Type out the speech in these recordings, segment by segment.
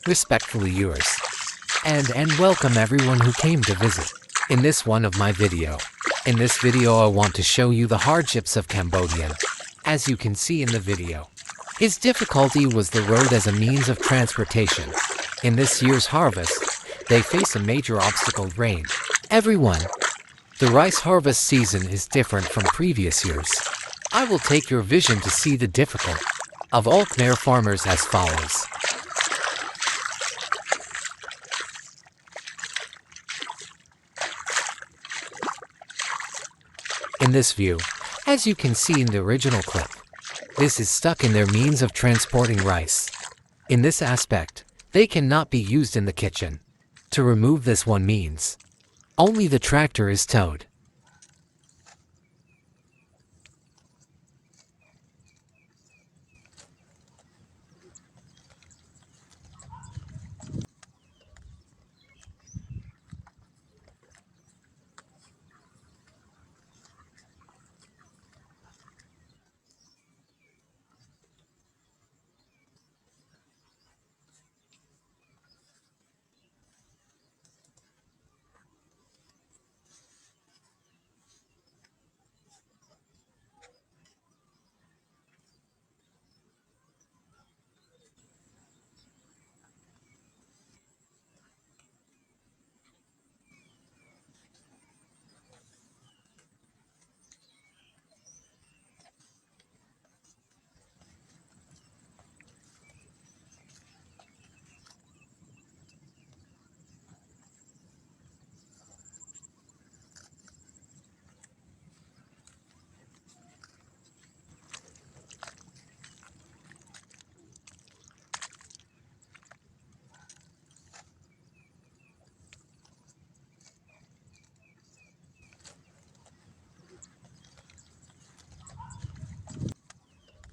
Respectfully yours. And welcome everyone who came to visit. In this one of my video. In this video I want to show you the hardships of Cambodian. As you can see in the video, his difficulty was the road as a means of transportation. In this year's harvest, they face a major obstacle: rain. Everyone, the rice harvest season is different from previous years. I will take your vision to see the difficulty of all Khmer farmers as follows. In this view, as you can see in the original clip, this is stuck in their means of transporting rice. In this aspect, they cannot be used in the kitchen. To remove this one means only the tractor is towed.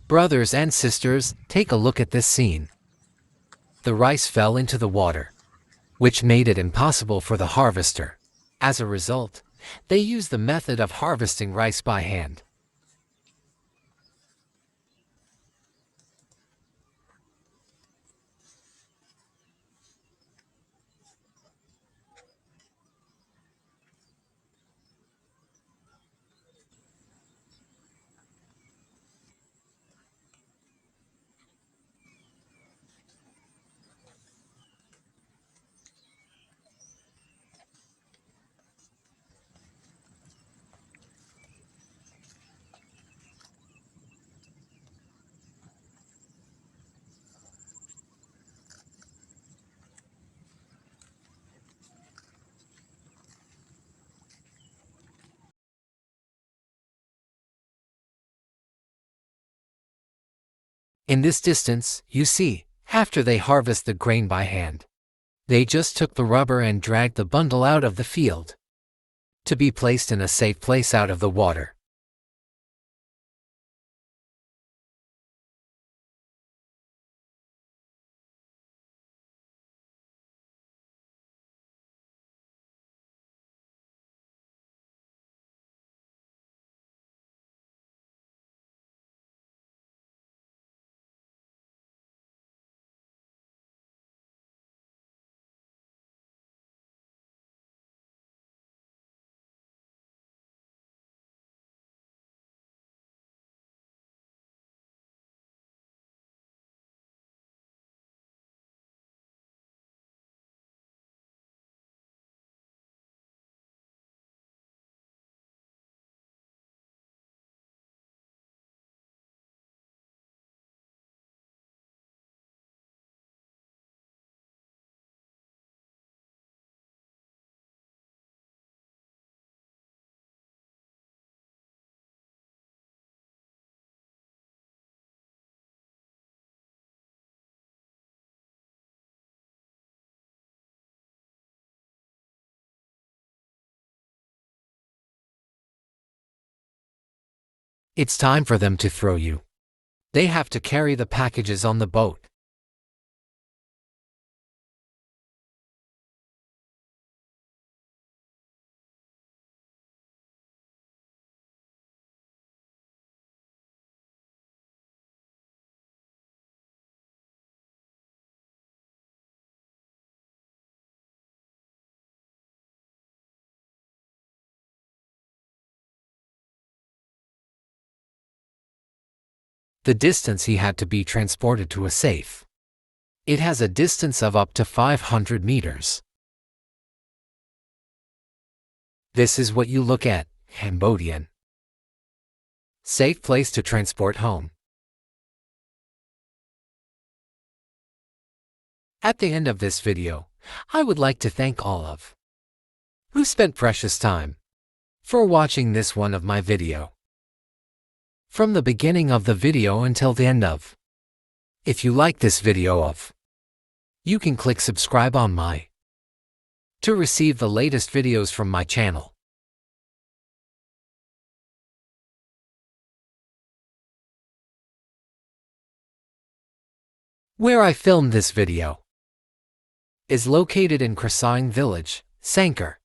Brothers and sisters, take a look at this scene. The rice fell into the water, which made it impossible for the harvester. As a result, they used the method of harvesting rice by hand. In this distance, you see, after they harvest the grain by hand, they just took the rubber and dragged the bundle out of the field to be placed in a safe place out of the water. It's time for them to throw you. They have to carry the packages on the boat. the distance he had to be transported to a safe. It has a distance of up to 500 meters. This is what you look at, Cambodian. Safe place to transport home. At the end of this video, I would like to thank all of who spent precious time for watching this one of my video. From the beginning of the video until the end of. If you like this video you can click subscribe on my to receive the latest videos from my channel. Where I filmed this video is located in Krasang Village, Sangkar,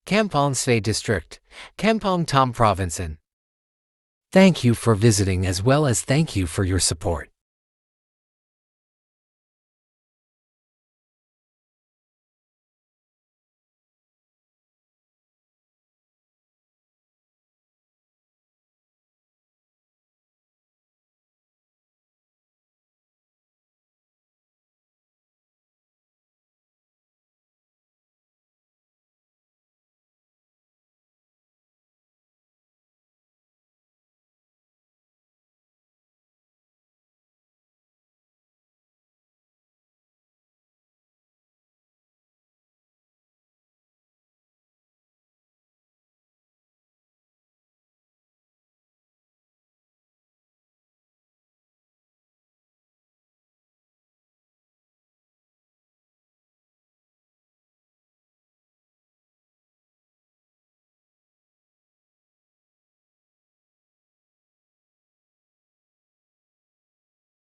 Kampong Svay District, Kampong Tom Province. Thank you for visiting as well as thank you for your support.